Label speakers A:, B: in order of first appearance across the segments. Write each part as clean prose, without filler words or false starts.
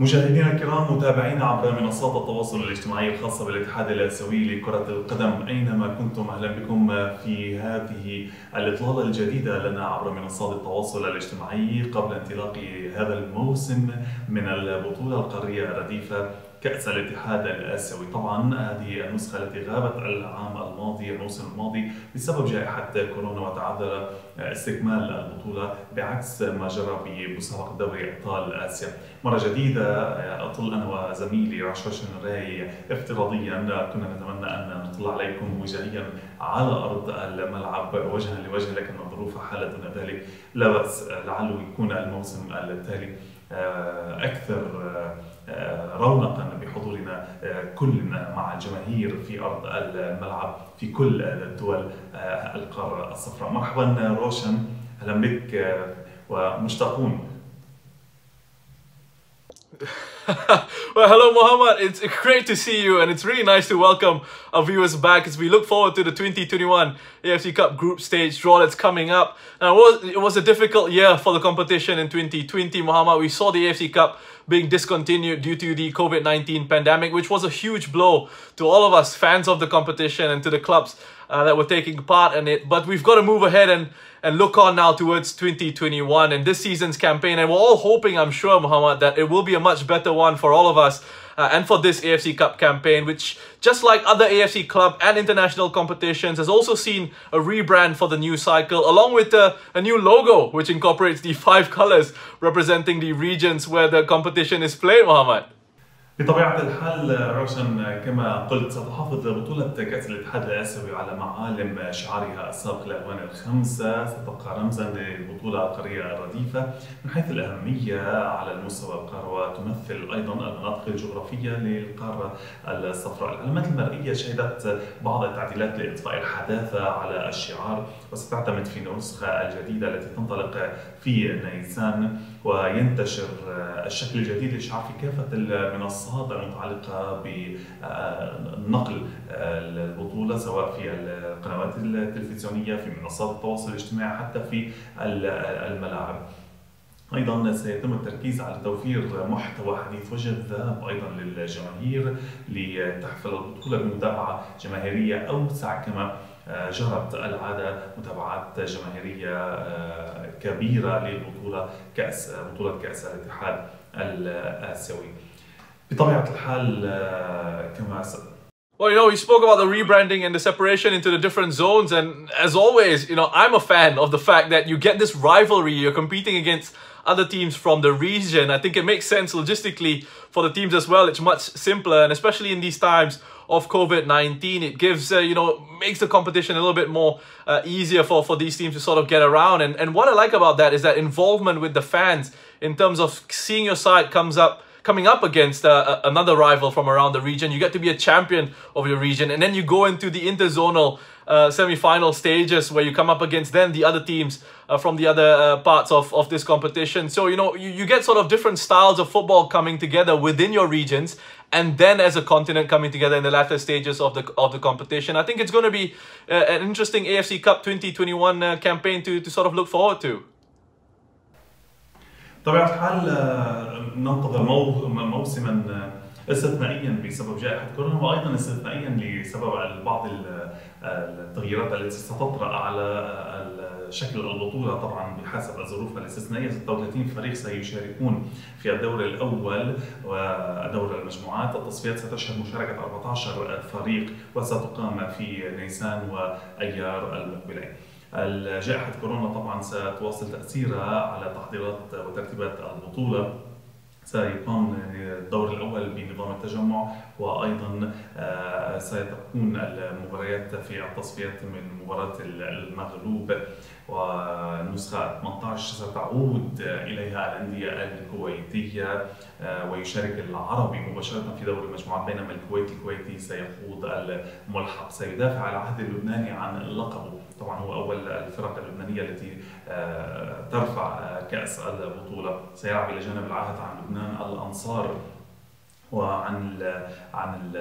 A: مشاهدينا الكرام، متابعينا عبر منصات التواصل الاجتماعي الخاصة بالاتحاد الآسيوي لكرة القدم أينما كنتم، أهلا بكم في هذه الإطلالة الجديدة لنا عبر منصات التواصل الاجتماعي قبل انطلاق هذا الموسم من البطولة القارية الرديفة كأس الاتحاد الآسيوي. طبعا هذه النسخة التي غابت العام الماضي الموسم الماضي بسبب جائحة كورونا وتعذر استكمال البطولة بعكس ما جرى بمسابقة دوري أبطال آسيا. مرة جديدة أطل أنا وزميلي رشاش راي افتراضيا، كنا نتمنى أن نطلع عليكم وجاهيا على أرض الملعب وجها لوجه، لكن الظروف حالت دون ذلك. لا بأس، لعله يكون الموسم التالي أكثر رونقا بحضورنا كلنا مع الجماهير في أرض الملعب في كل الدول القارة الصفراء. مرحبا روشن، أهلا بك ومشتاقون.
B: Well, hello Mohammed, it's great to see you and it's really nice to welcome our viewers back as we look forward to the 2021 AFC Cup group stage draw that's coming up. Now, it was a difficult year for the competition in 2020, Mohammed. We saw the AFC Cup being discontinued due to the COVID-19 pandemic, which was a huge blow to all of us fans of the competition and to the clubs that were taking part in it. But we've got to move ahead and look on now towards 2021 and this season's campaign. And we're all hoping, I'm sure, Mohammed, that it will be a much better one for all of us and for this AFC Cup campaign, which, just like other AFC club and international competitions, has also seen a rebrand for the new cycle, along with a new logo, which incorporates the 5 colors representing the regions where the competition is played, Mohammed.
A: بطبيعة الحال روشن، كما قلت ستحافظ بطولة كأس الاتحاد الآسيوي على معالم شعارها السابق الألوان الخمسة، ستبقى رمزا للبطولة القارية الرديفة من حيث الأهمية على المستوى القارة، وتمثل أيضا المناطق الجغرافية للقارة الصفراء. العلامات المرئية شهدت بعض التعديلات لإضفاء الحداثة على الشعار، وستعتمد في النسخة الجديدة التي تنطلق في نيسان وينتشر الشكل الجديد للشعار في كافة المنصات المتعلقة بنقل البطولة، سواء في القنوات التلفزيونية، في منصات التواصل الاجتماعي، حتى في الملاعب. أيضا سيتم التركيز على توفير محتوى حديث وجذاب أيضا للجماهير لتحفل البطولة بمتابعة جماهيرية أوسع، كما جرت العادة متابعات جماهيرية كبيرة للبطولة بطولة كأس الاتحاد الآسيوي. بطبيعة الحال كما
B: Well, we spoke about the rebranding and the separation into the different zones, and as always, I'm a fan of the fact that you get this rivalry. You're competing against other teams from the region. I think it makes sense logistically for the teams as well. It's much simpler, and especially in these times of COVID-19, it gives, makes the competition a little bit more easier for these teams to sort of get around. And what I like about that is that involvement with the fans in terms of seeing your side coming up against another rival from around the region. You get to be a champion of your region, and then you go into the interzonal semi-final stages where you come up against then the other teams from the other parts of this competition. So you get sort of different styles of football coming together within your regions, and then as a continent coming together in the latter stages of the competition. I think it's going to be an interesting AFC Cup 2021 campaign to sort of look forward to.
A: بطبيعة الحال ننتظر موسما استثنائيا بسبب جائحة كورونا، وأيضا استثنائيا لسبب بعض التغييرات التي ستطرأ على شكل البطولة. طبعا بحسب الظروف الاستثنائية 36 فريق سيشاركون في الدور الأول ودور المجموعات. التصفيات ستشهد مشاركة 14 فريق وستقام في نيسان وأيار المقبلين. جائحة كورونا طبعا ستواصل تأثيرها على تحضيرات وترتيبات البطولة. سيقام الدور الأول بنظام التجمع، وأيضا ستكون المباريات في التصفيات من مباراة المغلوب، والنسخة 18 ستعود إليها الأندية الكويتية ويشارك العربي مباشرة في دور المجموعات، بينما الكويتي سيخوض الملحق. سيدافع العهد اللبناني عن لقبه، طبعا هو أول الفرق اللبنانية التي ترفع كأس البطولة. سيلعب إلى جانب العهد عن لبنان الأنصار عن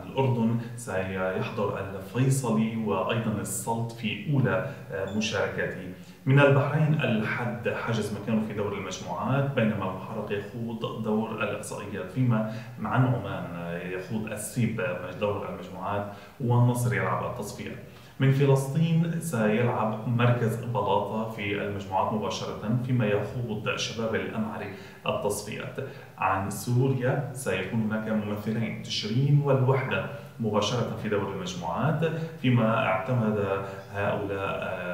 A: الأردن سيحضر الفيصلي وأيضا السلط في أولى مشاركاته. من البحرين الحد حجز مكانه في دور المجموعات، بينما المحرق يخوض دور الإقصائيات، فيما عن عمان يخوض السيب دور المجموعات والنصر يلعب التصفية. من فلسطين سيلعب مركز بلاطة في المجموعات مباشرة، فيما يخوض شباب الأمعري التصفيات. عن سوريا سيكون هناك ممثلين، تشرين والوحدة مباشرة في دور المجموعات، فيما اعتمد هؤلاء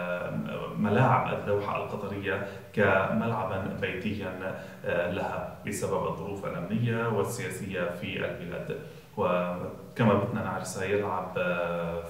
A: ملاعب الدوحة القطرية كملعبا بيتيا لها بسبب الظروف الأمنية والسياسية في البلاد. وكما بدنا نعرف سيلعب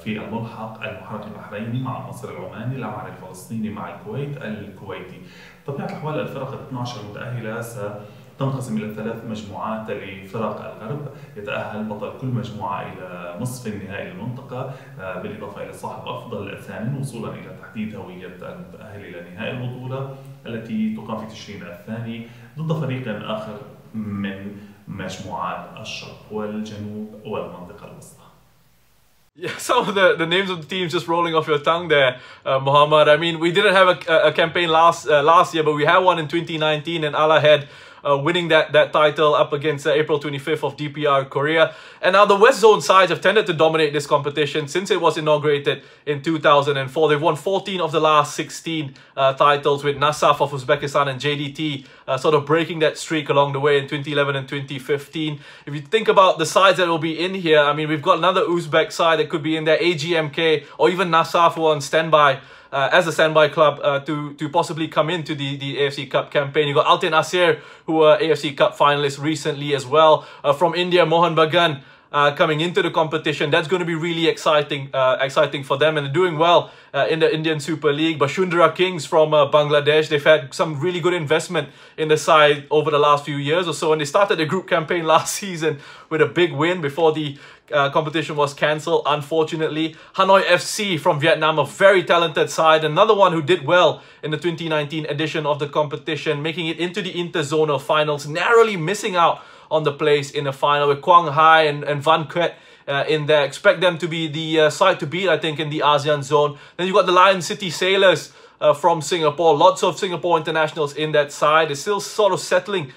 A: في الملحق المحرق البحريني مع النصر العماني، الأمعري الفلسطيني مع الكويت الكويتي. طبيعة الأحوال الفرق ال 12 المتأهلة ستنقسم إلى 3 مجموعات لفرق الغرب، يتأهل بطل كل مجموعة إلى نصف النهائي للمنطقة، بالإضافة إلى صاحب أفضل ثامن، وصولا إلى تحديد هوية المتأهل إلى نهائي البطولة التي تقام في تشرين الثاني ضد فريق آخر من مجموعات الشرق والجنوب والمنطقة الوسطى.
B: Yeah, some of the names of the teams just rolling off your tongue there, Muhammad. I mean, we didn't have a campaign last year, but we had one in 2019, and Al Ahad winning that title up against April 25th of DPR Korea. And now the West Zone sides have tended to dominate this competition since it was inaugurated in 2004. They've won 14 of the last 16 titles, with Nasaf of Uzbekistan and JDT sort of breaking that streak along the way in 2011 and 2015. If you think about the sides that will be in here, I mean, we've got another Uzbek side that could be in there, AGMK, or even Nasaf, who are on standby as a standby club to possibly come into the AFC Cup campaign. You got Altin Asir, who were AFC Cup finalists recently as well. From India, Mohan Bagan coming into the competition. That's going to be really exciting for them, and they're doing well in the Indian Super League. Bashundara Kings from Bangladesh, they've had some really good investment in the side over the last few years or so, and they started the group campaign last season with a big win before the competition was cancelled, unfortunately. Hanoi FC from Vietnam, a very talented side, another one who did well in the 2019 edition of the competition, making it into the interzonal finals, narrowly missing out on the place in the final with Quang Hai and Van Quet in there. Expect them to be the side to beat, I think, in the ASEAN zone. Then you've got the Lion City Sailors from Singapore. Lots of Singapore internationals in that side. They're still sort of settling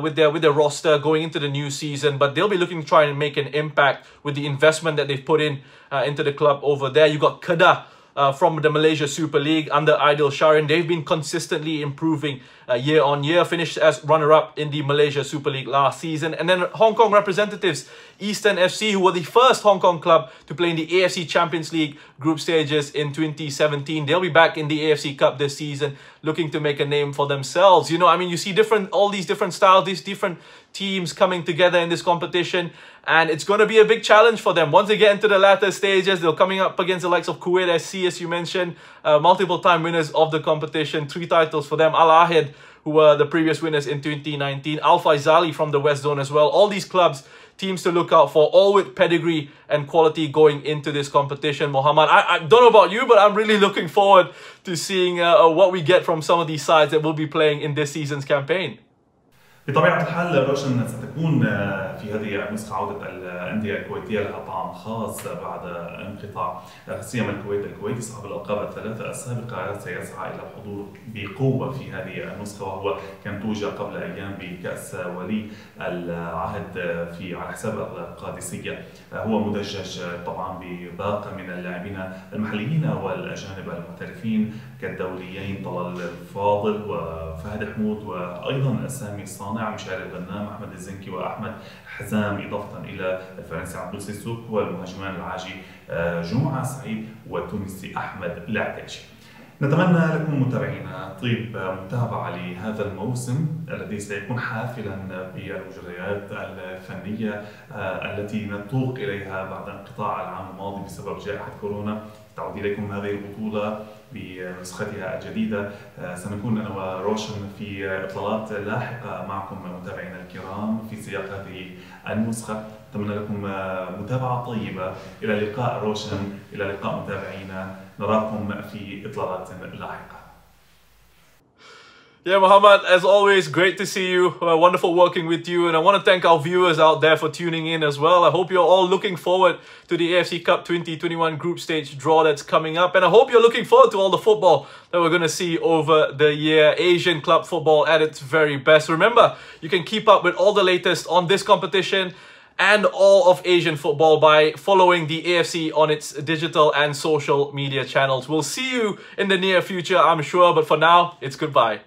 B: with their roster going into the new season, but they'll be looking to try and make an impact with the investment that they've put in into the club over there. You got Kedah from the Malaysia Super League under Aidil Sharin. They've been consistently improving year on year, finished as runner-up in the Malaysia Super League last season. And then Hong Kong representatives, Eastern FC, who were the first Hong Kong club to play in the AFC Champions League group stages in 2017. They'll be back in the AFC Cup this season, looking to make a name for themselves. You know, I mean, you see all these different styles, these different teams coming together in this competition, and it's going to be a big challenge for them. Once they get into the latter stages, they're coming up against the likes of Kuwait SC, as you mentioned, multiple time winners of the competition, 3 titles for them. Al Ahad, who were the previous winners in 2019. Al Faisali from the West Zone as well. All these clubs, teams to look out for, all with pedigree and quality going into this competition. Mohammad, I don't know about you, but I'm really looking forward to seeing what we get from some of these sides that will be playing in this season's campaign.
A: بطبيعة الحال روشن ستكون في هذه النسخة عودة الأندية الكويتية لها طعم خاص بعد انقطاع سيما الكويتي صاحب الألقاب الثلاثة السابقة سيسعى إلى الحضور بقوة في هذه النسخة، وهو كان توج قبل أيام بكأس ولي العهد على حساب القادسية. هو مدجج طبعا بباقة من اللاعبين المحليين والأجانب المحترفين كالدوليين طلال الفاضل وفهد حمود، وأيضا أسامي صانع مشاري الغنام، أحمد الزنكي وأحمد حزام، إضافة إلى الفرنسي عبد السيسوك والمهاجمان العاجي جمعة سعيد والتونسي أحمد العتاشي. نتمنى لكم متابعينا طيب متابعة لهذا الموسم الذي سيكون حافلا بالمجريات الفنية التي نتوق إليها بعد انقطاع العام الماضي بسبب جائحة كورونا. تعود إليكم هذه البطولة بنسختها الجديدة. سنكون أنا وروشن في إطلالات لاحقة معكم متابعينا الكرام في سياق هذه النسخة. أتمنى لكم متابعة طيبة. إلى اللقاء روشن، إلى اللقاء متابعينا، نراكم في إطلالات لاحقة.
B: Yeah, Muhammad, as always, great to see you. Wonderful working with you. And I want to thank our viewers out there for tuning in as well. I hope you're all looking forward to the AFC Cup 2021 group stage draw that's coming up. And I hope you're looking forward to all the football that we're going to see over the year. Asian club football at its very best. Remember, you can keep up with all the latest on this competition and all of Asian football by following the AFC on its digital and social media channels. We'll see you in the near future, I'm sure. But for now, it's goodbye.